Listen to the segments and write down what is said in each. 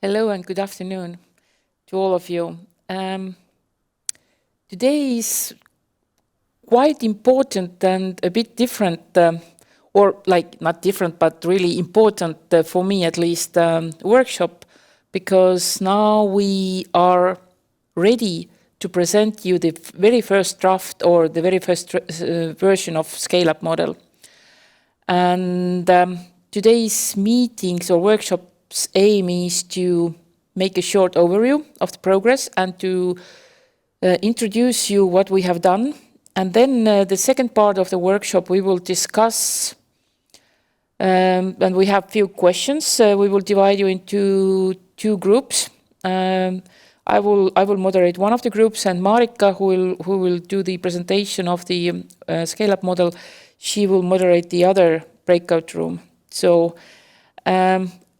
Hello and good afternoon to all of you. Today is quite important and a bit different, or like not different, but really important for me at least, workshop, because now we are ready to present you the very first draft or the very first version of scale-up model. And today's meetings or workshops aim is to make a short overview of the progress and to introduce you what we have done. And then the second part of the workshop we will discuss, and we have few questions. We will divide you into two groups. I will moderate one of the groups, and Maarika, who will do the presentation of the scale-up model, she will moderate the other breakout room. So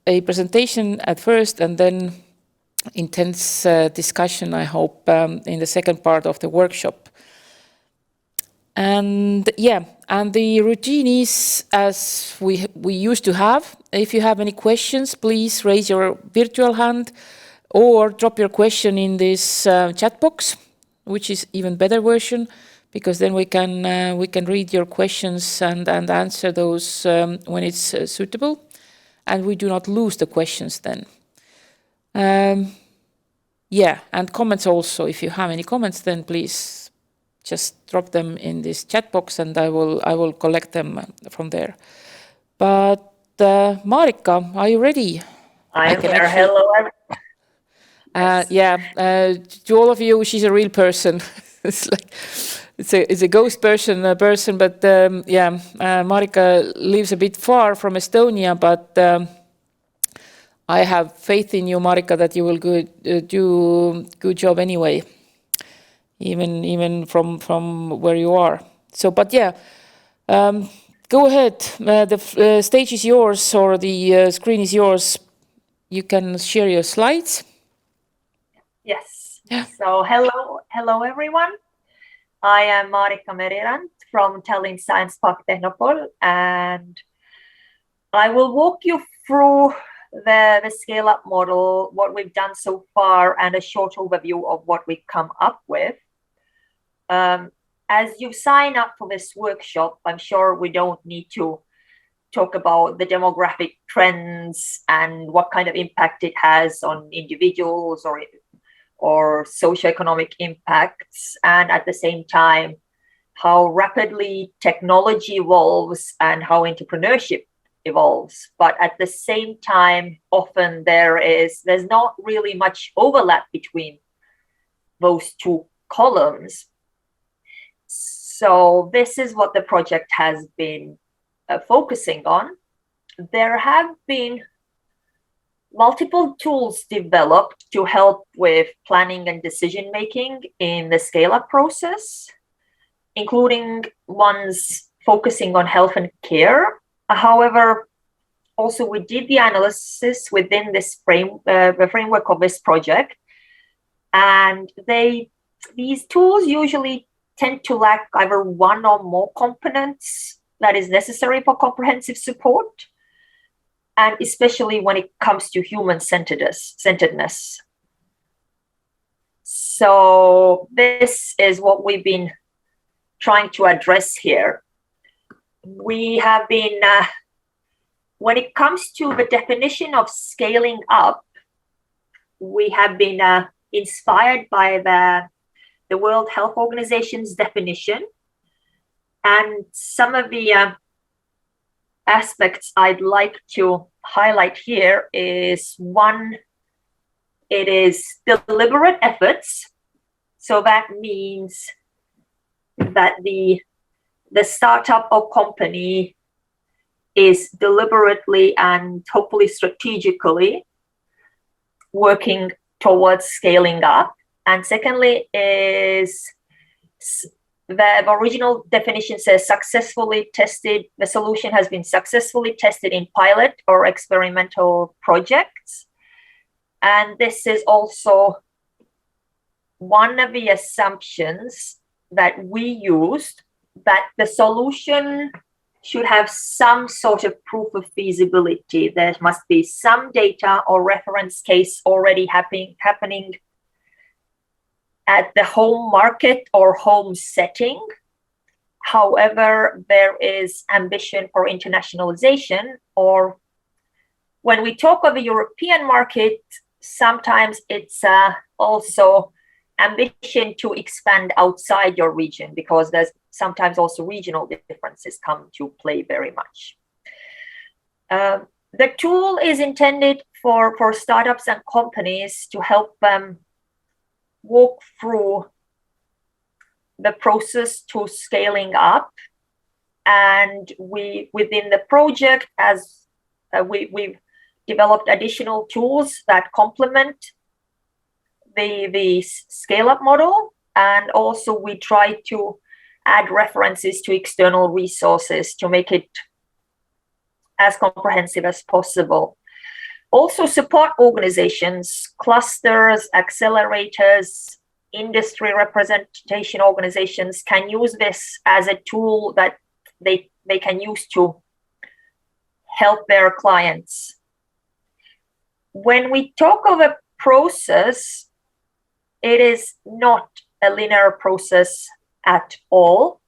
a presentation at first, and then intense discussion, I hope, in the second part of the workshop. And yeah, and the routine is as we used to have. If you have any questions, please raise your virtual hand or drop your question in this chat box, which is even better version, because then we can read your questions and answer those when it's suitable, and we do not lose the questions then. Yeah, and comments also. If you have any comments, then please just drop them in this chat box, and I will collect them from there. But Maarika, are you ready? I am here. Hello, everyone. Yeah, to all of you, she's a real person. It's like it's a ghost person, but yeah, Maarika lives a bit far from Estonia, but I have faith in you, Maarika, that you will do good job anyway, even from where you are. So, but yeah, go ahead. The stage is yours, or the screen is yours. You can share your slides. Yes. Yeah. So hello everyone. I am Maarika Merirand from Tallinn Science Park Tehnopol, and I will walk you through the scale-up model, what we've done so far, and a short overview of what we've come up with. As you sign up for this workshop, I'm sure we don't need to talk about the demographic trends and what kind of impact it has on individuals or socioeconomic impacts, and at the same time, how rapidly technology evolves and how entrepreneurship evolves. But at the same time, often there's not really much overlap between those two columns. So this is what the project has been focusing on. There have been multiple tools developed to help with planning and decision making in the scale-up process, including ones focusing on health and care. However, also we did the analysis within this the framework of this project, and these tools usually tend to lack either one or more components that is necessary for comprehensive support, and especially when it comes to human-centeredness. So this is what we've been trying to address here. We have been, when it comes to the definition of scaling up, we have been inspired by the World Health Organization's definition, and some of the aspects I'd like to highlight here is one, it is deliberate efforts. So that means that the startup or company is deliberately and hopefully strategically working towards scaling up. And secondly is the original definition says successfully tested, the solution has been successfully tested in pilot or experimental projects. And this is also one of the assumptions that we used, that the solution should have some sort of proof of feasibility. There must be some data or reference case already happening at the home market or home setting. However, there is ambition for internationalization, or when we talk of a European market, sometimes it's also ambition to expand outside your region, because there's sometimes also regional differences come to play very much. The tool is intended for startups and companies to help them walk through the process to scaling up. And within the project, as we've developed additional tools that complement the scale-up model, and also we try to add references to external resources to make it as comprehensive as possible. Also, support organizations, clusters, accelerators, industry representation organizations can use this as a tool that they can use to help their clients. When we talk of a process, it is not a linear process at all.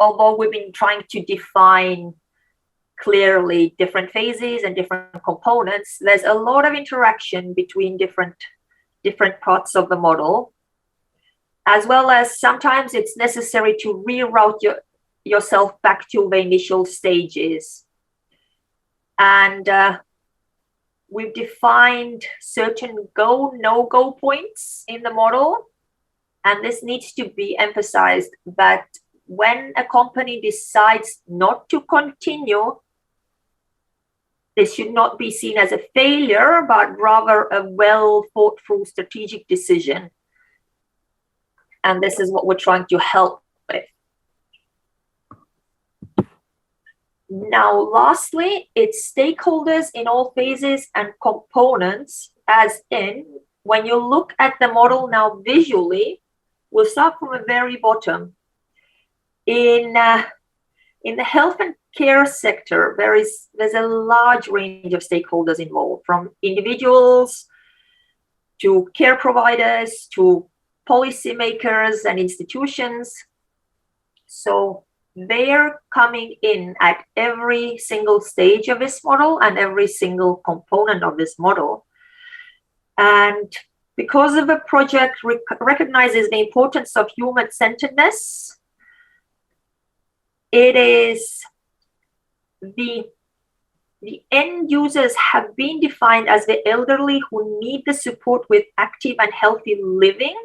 Although we've been trying to define clearly different phases and different components, there's a lot of interaction between different parts of the model, as well as sometimes it's necessary to reroute yourself back to the initial stages. And we've defined certain go, no-go points in the model. And this needs to be emphasized that when a company decides not to continue, this should not be seen as a failure, but rather a well thought through strategic decision. And this is what we're trying to help with. Now, lastly, it's stakeholders in all phases and components, as in, when you look at the model now visually, we'll start from the very bottom. In the health and care sector, there's a large range of stakeholders involved, from individuals to care providers to policymakers and institutions. So they're coming in at every single stage of this model and every single component of this model. And because of the project recognizes the importance of human-centeredness, it is the end users have been defined as the elderly who need the support with active and healthy living.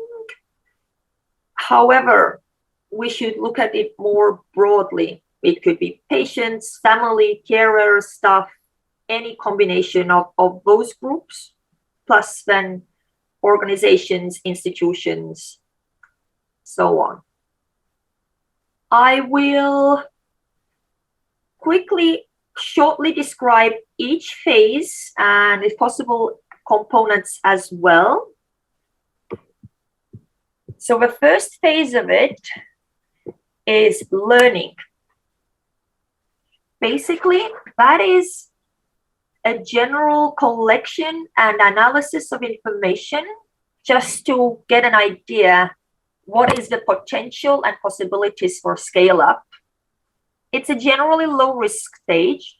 However, we should look at it more broadly. It could be patients, family, carers, staff, any combination of those groups, plus then organizations, institutions, so on. I will quickly, shortly describe each phase and, if possible, components as well. So the first phase of it is learning. Basically, that is a general collection and analysis of information just to get an idea what is the potential and possibilities for scale up. It's a generally low risk stage,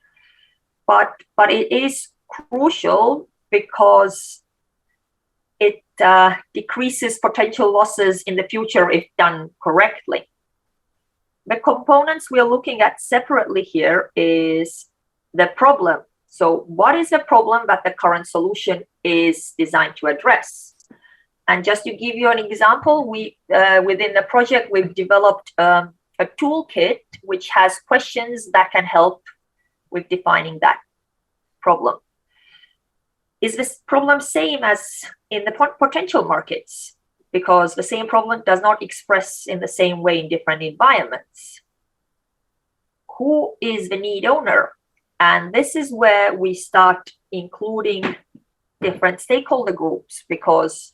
but it is crucial because it decreases potential losses in the future if done correctly. The components we're looking at separately here is the problem. So what is the problem that the current solution is designed to address? And just to give you an example, we within the project, we've developed a toolkit which has questions that can help with defining that problem. Is this problem same as in the potential markets? Because the same problem does not express in the same way in different environments. Who is the need owner? And this is where we start including different stakeholder groups, because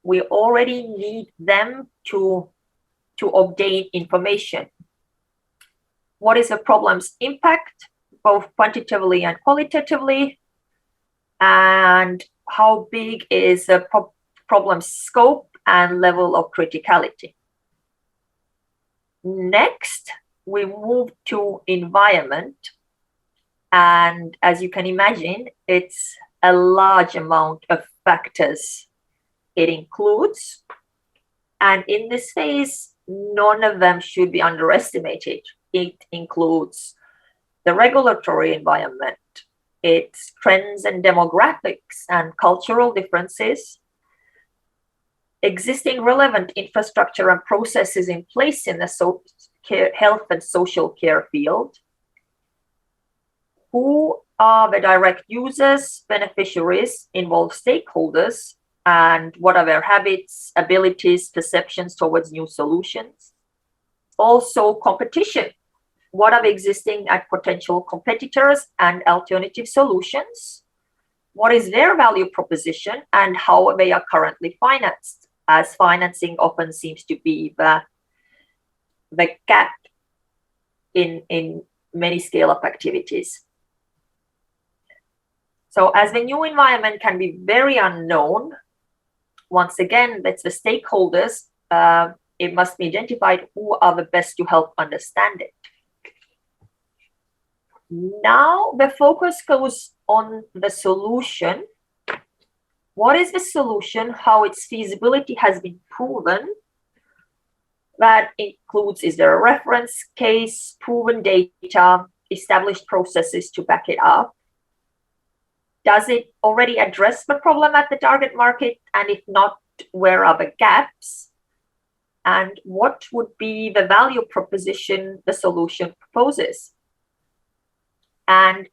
we already need them to obtain information. What is the problem's impact, both quantitatively and qualitatively? And how big is the problem scope and level of criticality? Next, we move to environment. And as you can imagine, it's a large amount of factors it includes. And in this phase, none of them should be underestimated. It includes the regulatory environment, its trends and demographics and cultural differences, existing relevant infrastructure and processes in place in the health and social care field, who are the direct users, beneficiaries, involved stakeholders, and what are their habits, abilities, perceptions towards new solutions. Also competition. What are the existing and potential competitors and alternative solutions? What is their value proposition and how they are currently financed, as financing often seems to be the gap in many scale-up activities. So as the new environment can be very unknown, once again, that's the stakeholders. It must be identified who are the best to help understand it. Now the focus goes on the solution. What is the solution? How its feasibility has been proven? That includes, is there a reference case, proven data, established processes to back it up? Does it already address the problem at the target market? And if not, where are the gaps? And what would be the value proposition the solution proposes? And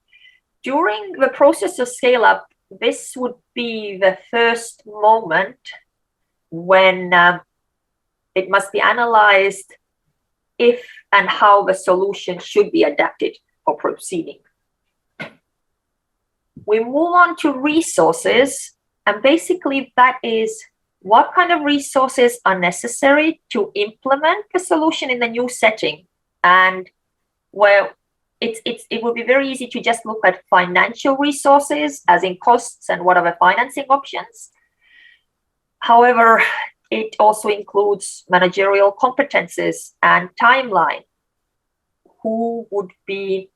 during the process of scale up, this would be the first moment when it must be analyzed if and how the solution should be adapted for proceeding. We move on to resources, and basically that is what kind of resources are necessary to implement the solution in the new setting. And well, it would be very easy to just look at financial resources, as in costs and what are the financing options. However, it also includes managerial competences and timeline. Who would be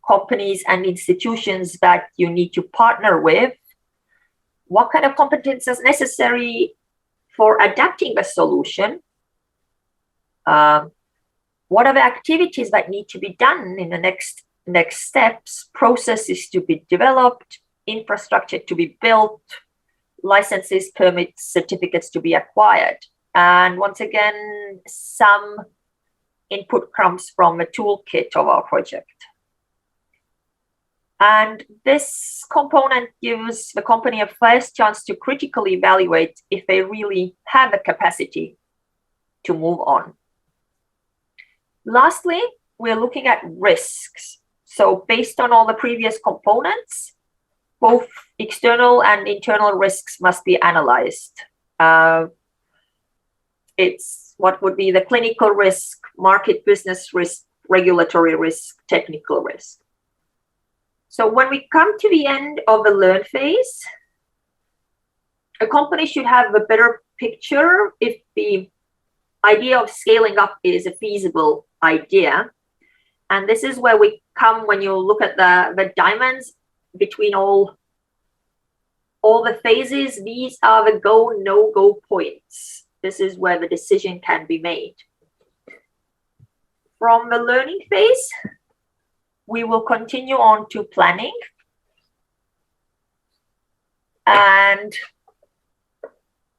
companies and institutions that you need to partner with? What kind of competence is necessary for adapting the solution? What are the activities that need to be done in the next steps? Processes to be developed, infrastructure to be built, licenses, permits, certificates to be acquired. And once again, some input comes from a toolkit of our project. And this component gives the company a first chance to critically evaluate if they really have the capacity to move on. Lastly, we're looking at risks. So based on all the previous components, both external and internal risks must be analyzed. It's what would be the clinical risk, market business risk, regulatory risk, technical risk. So when we come to the end of the learn phase, a company should have a better picture if the idea of scaling up is a feasible idea. And this is where we come when you look at the diamonds between all the phases. These are the go, no-go points. This is where the decision can be made. From the learning phase, we will continue on to planning. And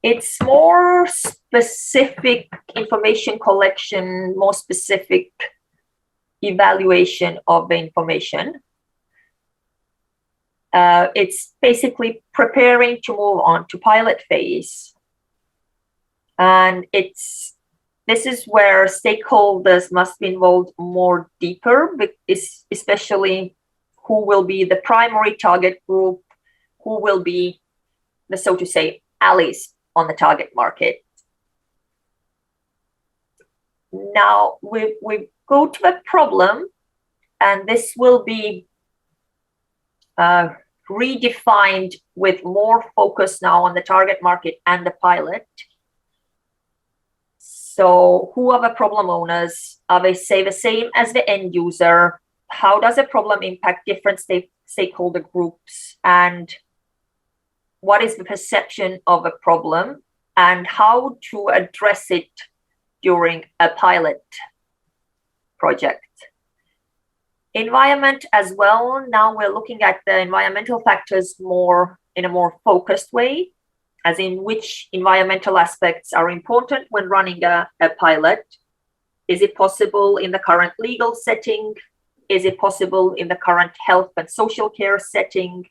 it's more specific information collection, more specific evaluation of the information. It's basically preparing to move on to pilot phase. And this is where stakeholders must be involved more deeper, especially who will be the primary target group, who will be the, so to say, allies on the target market. Now we go to the problem, and this will be redefined with more focus now on the target market and the pilot. So who are the problem owners? Are they, say, the same as the end user? How does a problem impact different stakeholder groups? And what is the perception of a problem? And how to address it during a pilot project? Environment as well. Now we're looking at the environmental factors more in a more focused way, as in which environmental aspects are important when running a pilot. Is it possible in the current legal setting? Is it possible in the current health and social care setting?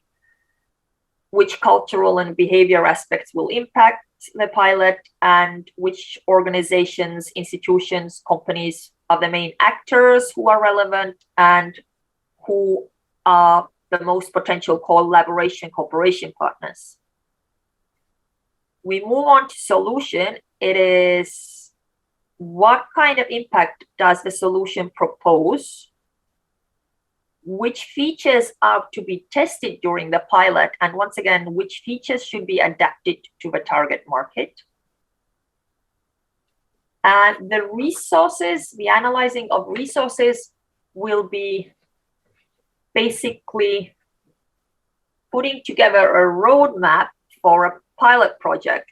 Which cultural and behavior aspects will impact the pilot, and which organizations, institutions, companies are the main actors who are relevant, and who are the most potential cooperation partners. We move on to solution. It is, what kind of impact does the solution propose? Which features are to be tested during the pilot? And once again, which features should be adapted to the target market? And the resources, the analyzing of resources will be basically putting together a roadmap for a pilot project.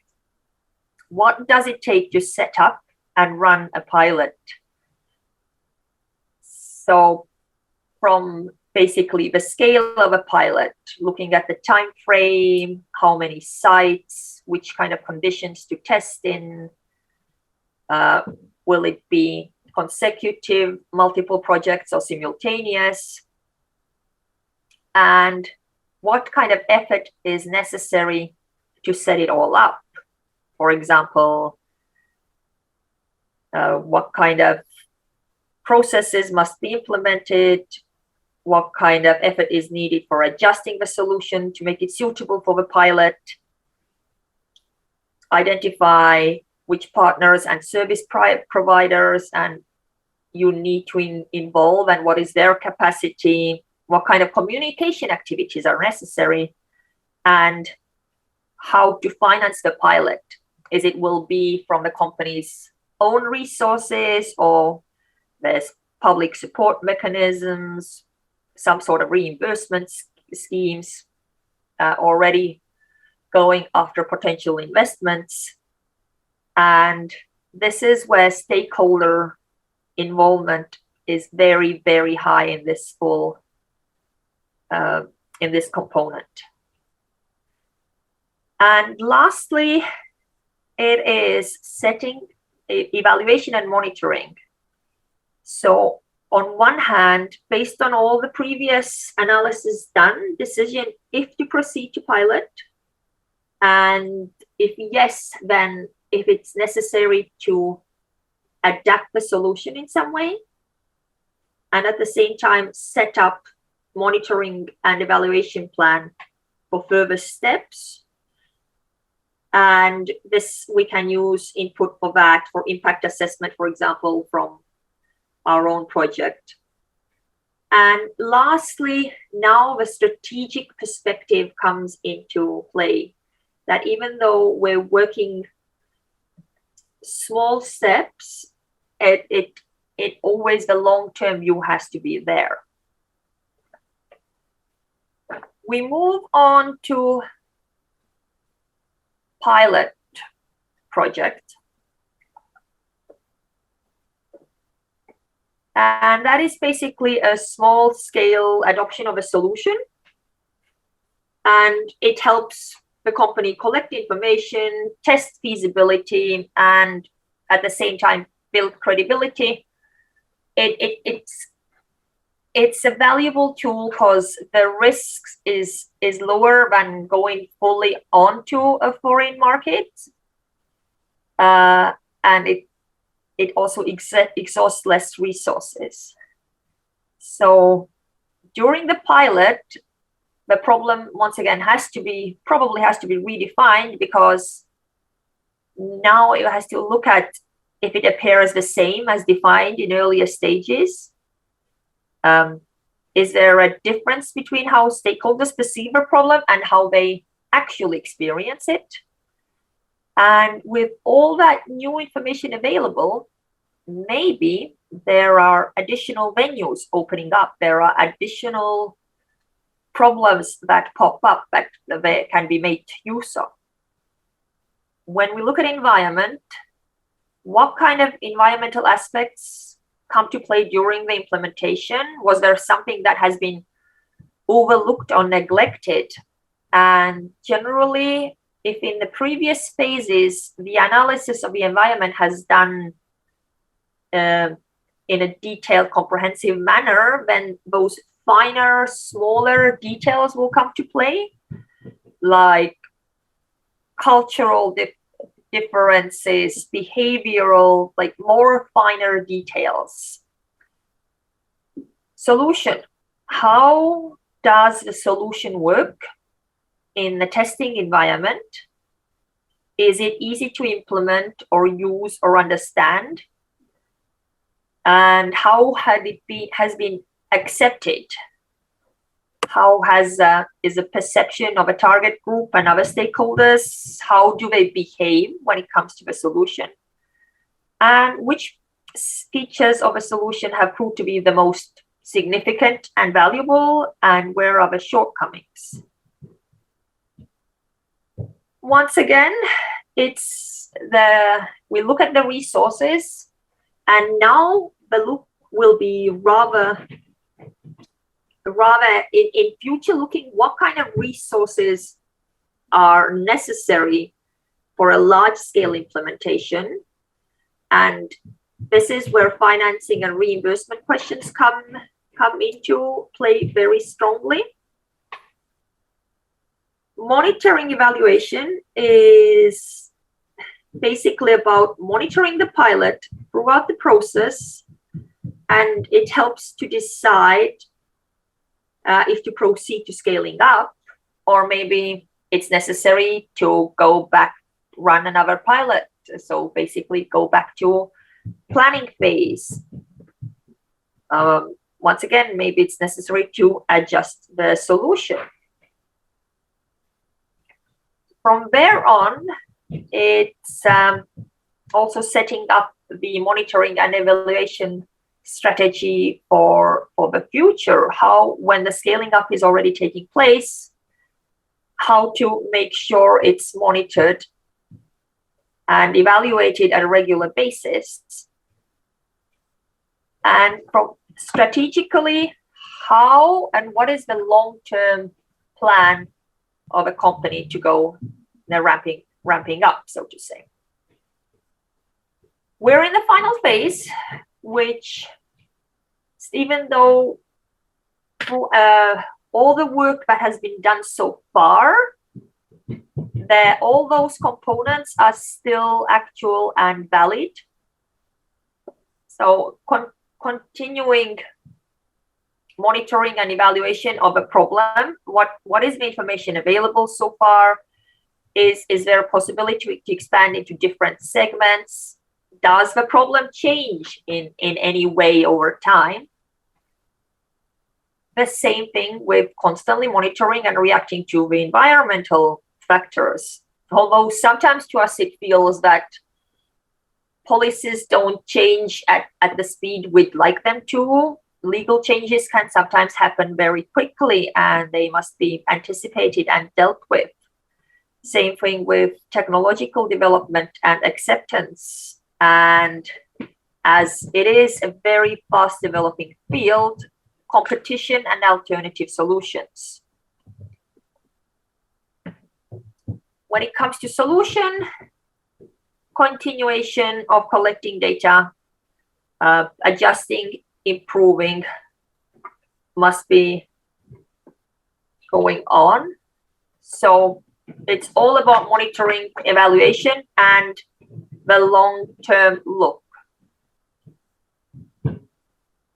What does it take to set up and run a pilot? So from basically the scale of a pilot, looking at the time frame, how many sites, which kind of conditions to test in, will it be consecutive, multiple projects, or simultaneous? And what kind of effort is necessary to set it all up? For example, what kind of processes must be implemented? What kind of effort is needed for adjusting the solution to make it suitable for the pilot? Identify which partners and service providers and you need to involve, and what is their capacity? What kind of communication activities are necessary? And how to finance the pilot? Is it will be from the company's own resources, or there's public support mechanisms, some sort of reimbursement schemes already going after potential investments? And this is where stakeholder involvement is very, very high in this whole in this component. And lastly, it is setting evaluation and monitoring. So on one hand, based on all the previous analysis done, decision if to proceed to pilot, and if yes, then if it's necessary to adapt the solution in some way, and at the same time set up monitoring and evaluation plan for further steps. And this, we can use input for that, for impact assessment, for example, from our own project. And lastly, now the strategic perspective comes into play, that even though we're working small steps, it always, the long-term view has to be there. We move on to pilot project. And that is basically a small scale adoption of a solution. And it helps the company collect information, test feasibility, and at the same time build credibility. It's a valuable tool because the risk is lower than going fully onto a foreign market, and it also exhausts less resources. So during the pilot, the problem once again probably has to be redefined, because now it has to look at if it appears the same as defined in earlier stages? Is there a difference between how stakeholders perceive a problem and how they actually experience it? And with all that new information available, maybe there are additional venues opening up. There are additional problems that pop up that can be made use of. When we look at environment, what kind of environmental aspects come to play during the implementation? Was there something that has been overlooked or neglected? And generally, if in the previous phases, the analysis of the environment has done in a detailed, comprehensive manner, then those finer, smaller details will come to play, like cultural differences, behavioral, like more finer details. Solution. How does the solution work in the testing environment? Is it easy to implement or use or understand? And how has been accepted? How is the perception of a target group and other stakeholders? How do they behave when it comes to the solution? And which features of a solution have proved to be the most significant and valuable, and where are the shortcomings? Once again, we look at the resources, and now the look will be rather in future looking, what kind of resources are necessary for a large scale implementation. And this is where financing and reimbursement questions come into play very strongly. Monitoring evaluation is basically about monitoring the pilot throughout the process, and it helps to decide if to proceed to scaling up, or maybe it's necessary to go back, run another pilot. So basically go back to planning phase. Once again, maybe it's necessary to adjust the solution. From there on, it's also setting up the monitoring and evaluation strategy for the future. How, when the scaling up is already taking place, how to make sure it's monitored and evaluated at a regular basis. And from strategically, how and what is the long-term plan of a company to go ramping up, so to say. We're in the final phase, which even though through all the work that has been done so far, all those components are still actual and valid. So continuing monitoring and evaluation of a problem. What is the information available so far? Is there a possibility to expand into different segments? Does the problem change in any way over time? The same thing with constantly monitoring and reacting to the environmental factors. Although sometimes to us it feels that policies don't change at the speed we'd like them to. Legal changes can sometimes happen very quickly, and they must be anticipated and dealt with. Same thing with technological development and acceptance. And as it is a very fast developing field, competition and alternative solutions. When it comes to solution, continuation of collecting data, adjusting, improving must be going on. So it's all about monitoring, evaluation, and the long-term look.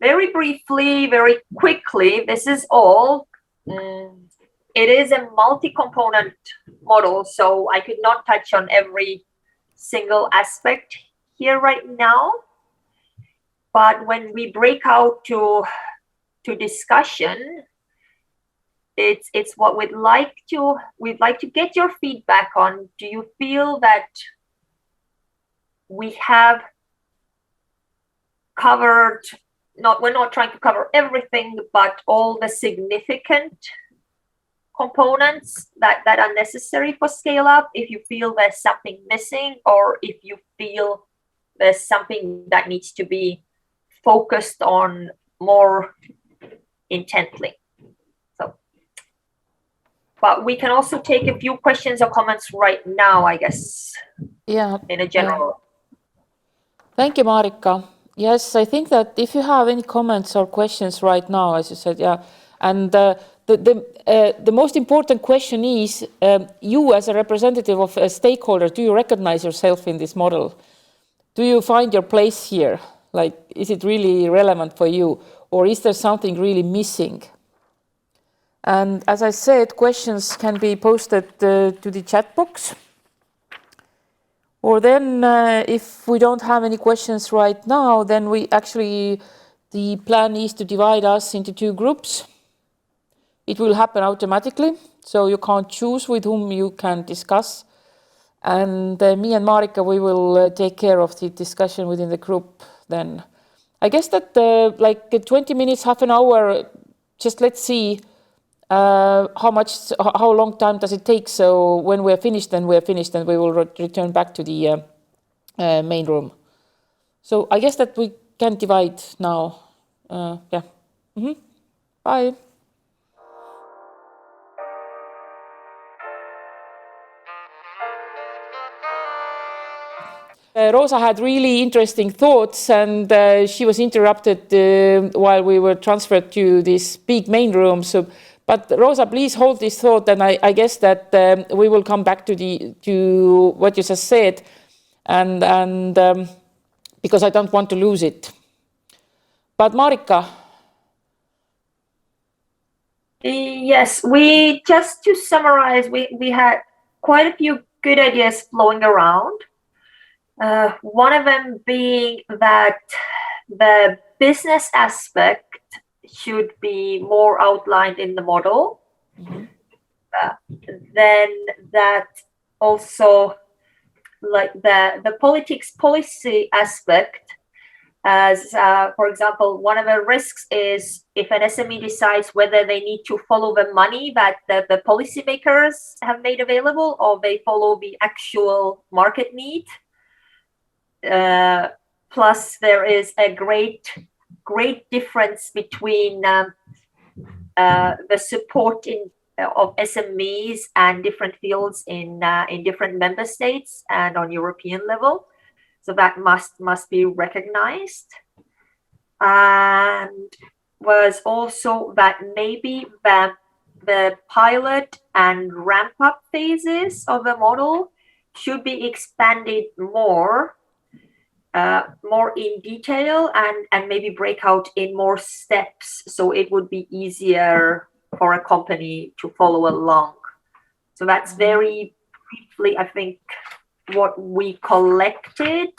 Very briefly, very quickly, this is all. It is a multi-component model, so I could not touch on every single aspect here right now. But when we break out to discussion, it's what we'd like to get your feedback on. Do you feel that we have covered, we're not trying to cover everything, but all the significant components that are necessary for scale up? If you feel there's something missing, or if you feel there's something that needs to be focused on more intently. So, but we can also take a few questions or comments right now, I guess. Yeah. In a general. Thank you, Maarika. Yes, I think that if you have any comments or questions right now, as you said, yeah, and the most important question is, you as a representative of a stakeholder, do you recognize yourself in this model? Do you find your place here? Like, is it really relevant for you, or is there something really missing? And as I said, questions can be posted to the chat box. Or then, if we don't have any questions right now, then the plan is to divide us into 2 groups. It will happen automatically, so you can't choose with whom you can discuss. And me and Maarika, we will take care of the discussion within the group then. I guess that like 20 minutes, half an hour, just let's see how long time does it take. So when we're finished, then we're finished, and we will return back to the main room. So I guess that we can divide now. Yeah. Bye. Rosa had really interesting thoughts, and she was interrupted while we were transferred to this big main room. So, but Rosa, please hold this thought, and I guess that we will come back to what you just said, and because I don't want to lose it. But Maarika. Yes, just to summarize, we had quite a few good ideas flowing around. One of them being that the business aspect should be more outlined in the model. Then that also, like the policy aspect, as for example, one of the risks is if an SME decides whether they need to follow the money that the policymakers have made available, or they follow the actual market need. Plus, there is a great difference between the support of SMEs and different fields in different member states and on European level. So that must be recognized. And was also that maybe the pilot and ramp up phases of the model should be expanded more in detail, and maybe break out in more steps, so it would be easier for a company to follow along. So that's very briefly, I think, what we collected.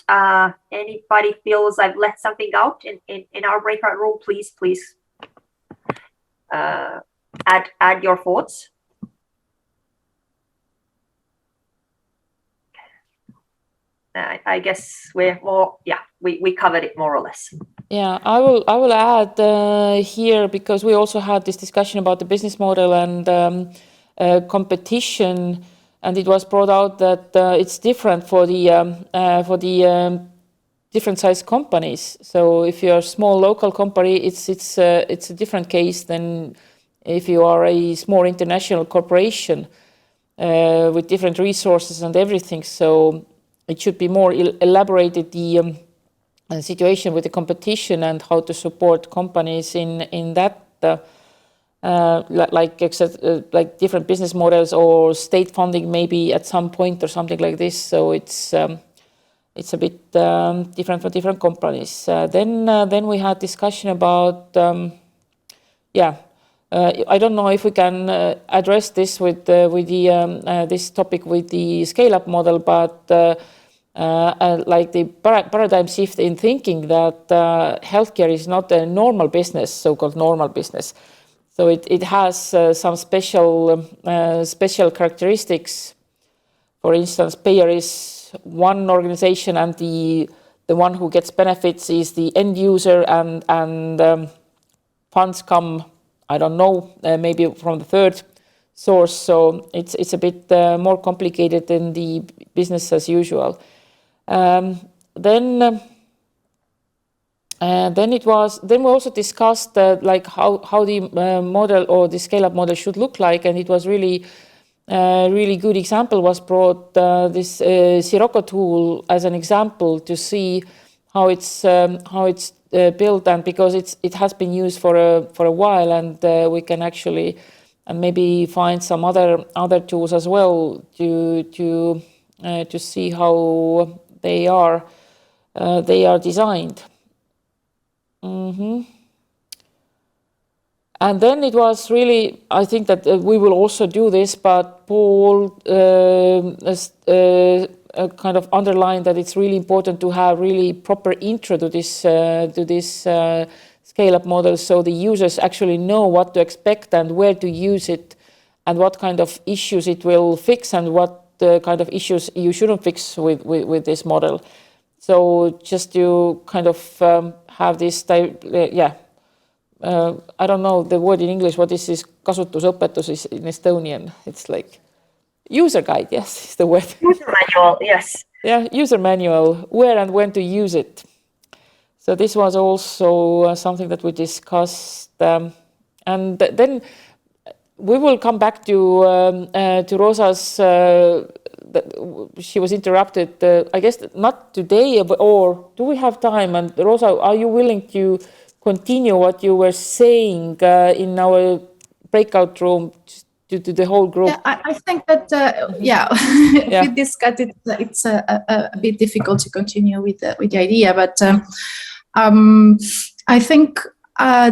Anybody feels I've left something out in our breakout room, please add your thoughts. I guess we're more, yeah, we covered it more or less. Yeah, I will add here, because we also had this discussion about the business model and competition, and it was brought out that it's different for the different size companies. So if you're a small local company, it's a different case than if you are a small international corporation with different resources and everything. So it should be more elaborated, the situation with the competition and how to support companies in that, like different business models or state funding maybe at some point or something like this. So it's a bit different for different companies. Then we had discussion about I don't know if we can address this with the this topic with the scale-up model, but like the paradigm shift in thinking that healthcare is not a normal business, so-called normal business. So it has some special characteristics. For instance, payer is one organization, and the one who gets benefits is the end user, and funds come, I don't know, maybe from the third source. So it's a bit more complicated than the business as usual. Then we also discussed like how the model or the scale-up model should look like, and it was really good example was brought this Sirocco tool as an example to see how it's built, and because it has been used for a while, and we can actually maybe find some other tools as well to see how they are designed. And then it was really, I think that we will also do this, but Paul kind of underlined that it's really important to have really proper intro to this scale-up model, so the users actually know what to expect and where to use it, and what kind of issues it will fix, and what kind of issues you shouldn't fix with this model. So just to kind of have this type, I don't know the word in English, what is this kasutusõpetus in Estonian? It's like user guide, yes, is the word. User manual, yes. Yeah, user manual, where and when to use it. So this was also something that we discussed. And then we will come back to Rosa's, she was interrupted, I guess not today, or do we have time? And Rosa, are you willing to continue what you were saying in our breakout room to the whole group? Yeah, I think that, if we discuss it, it's a bit difficult to continue with the idea, but I think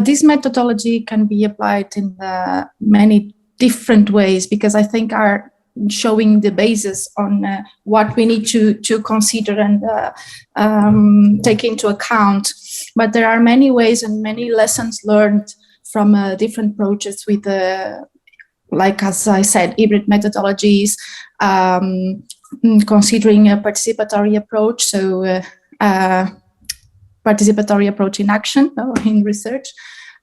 this methodology can be applied in many different ways, because I think are showing the basis on what we need to consider and take into account. But there are many ways and many lessons learned from different projects with, like as I said, hybrid methodologies, considering a participatory approach, so participatory approach in action or in research,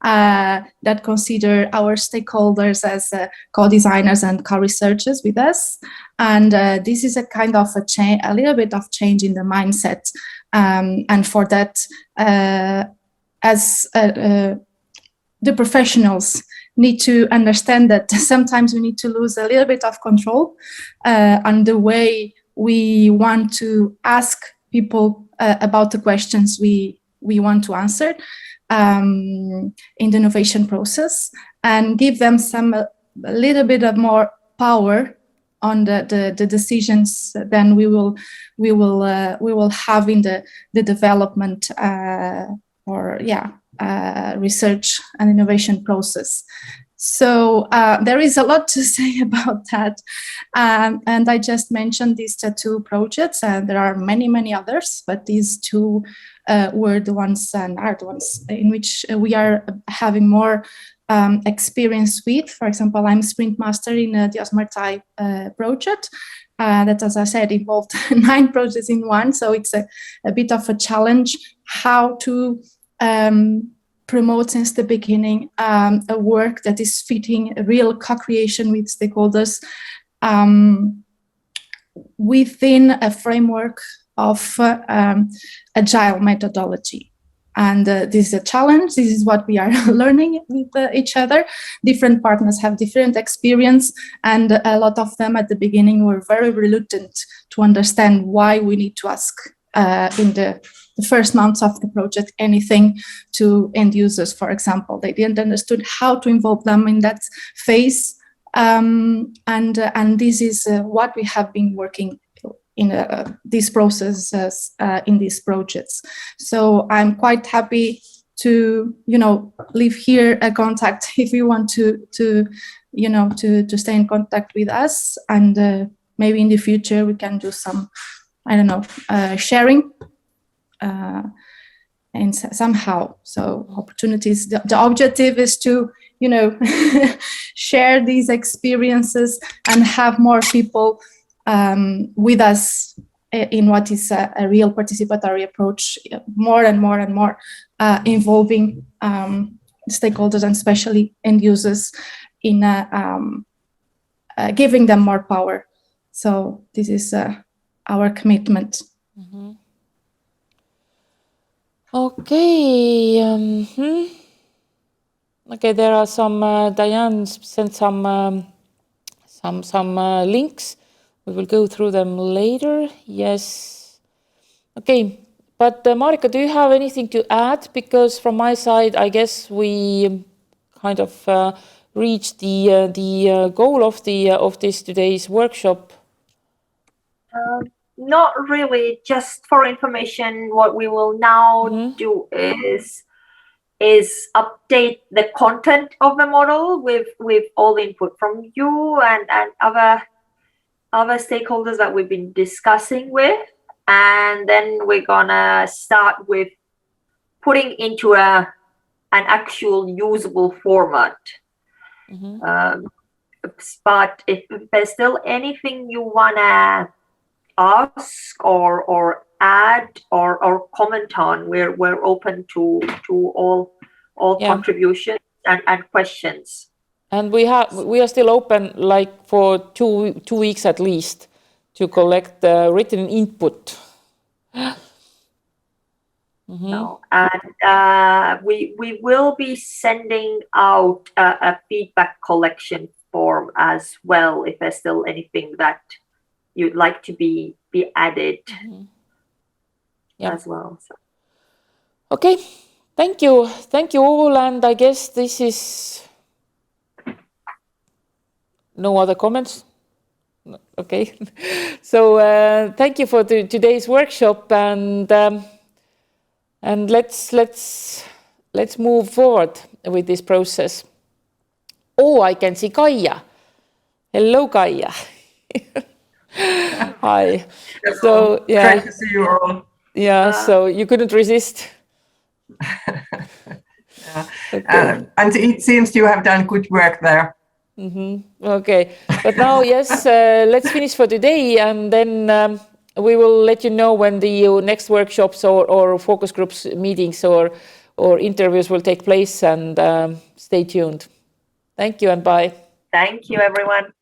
that consider our stakeholders as co-designers and co-researchers with us. And this is a kind of a little bit of change in the mindset. And for that, as the professionals need to understand that sometimes we need to lose a little bit of control on the way we want to ask people about the questions we want to answer in the innovation process, and give them a little bit of more power on the decisions than we will have in the development research and innovation process. So there is a lot to say about that, and I just mentioned these two projects, and there are many others, but these two were the ones and are the ones in which we are having more experience with. For example, I'm sprint master in the Osmartai project that, as I said, involved 9 projects in one, so it's a bit of a challenge how to promote since the beginning a work that is fitting a real co-creation with stakeholders within a framework of agile methodology. And this is a challenge. This is what we are learning with each other. Different partners have different experience, and a lot of them at the beginning were very reluctant to understand why we need to ask in the first months of the project anything to end users, for example. They didn't understand how to involve them in that phase, and this is what we have been working in these processes in these projects. So I'm quite happy to leave here a contact if you want to stay in contact with us, and maybe in the future we can do some I don't know, sharing and somehow. So opportunities, the objective is to, you know, share these experiences and have more people with us in what is a real participatory approach, more and more and more involving stakeholders and especially end users in giving them more power. So this is our commitment. Mm-hmm. Okay. Okay, there are some. Diane sent some links. We will go through them later. Yes. Okay. But Maarika, do you have anything to add? Because from my side, I guess we kind of reached the goal of this today's workshop. Not really. Just for information, what we will now do is update the content of the model with all input from you and other stakeholders that we've been discussing with, and then we're gonna start with putting into an actual usable format. But if there's still anything you wanna ask or add or comment on, we're open to all contributions and questions. And we are still open like for two weeks at least to collect written input. No, and we will be sending out a feedback collection form as well if there's still anything that you'd like to be added as well. So. Okay, thank you all, and I guess this is no other comments. Okay, so thank you for today's workshop, and let's move forward with this process. Oh, I can see Kaia. Hello, Kaia. Hi. Hello. So yeah, great to see you all. Yeah, so you couldn't resist. Yeah. Okay. And it seems you have done good work there. Okay, but now yes, let's finish for today, and then we will let you know when the next workshops or focus groups meetings or interviews will take place, and stay tuned. Thank you and bye. Thank you, everyone.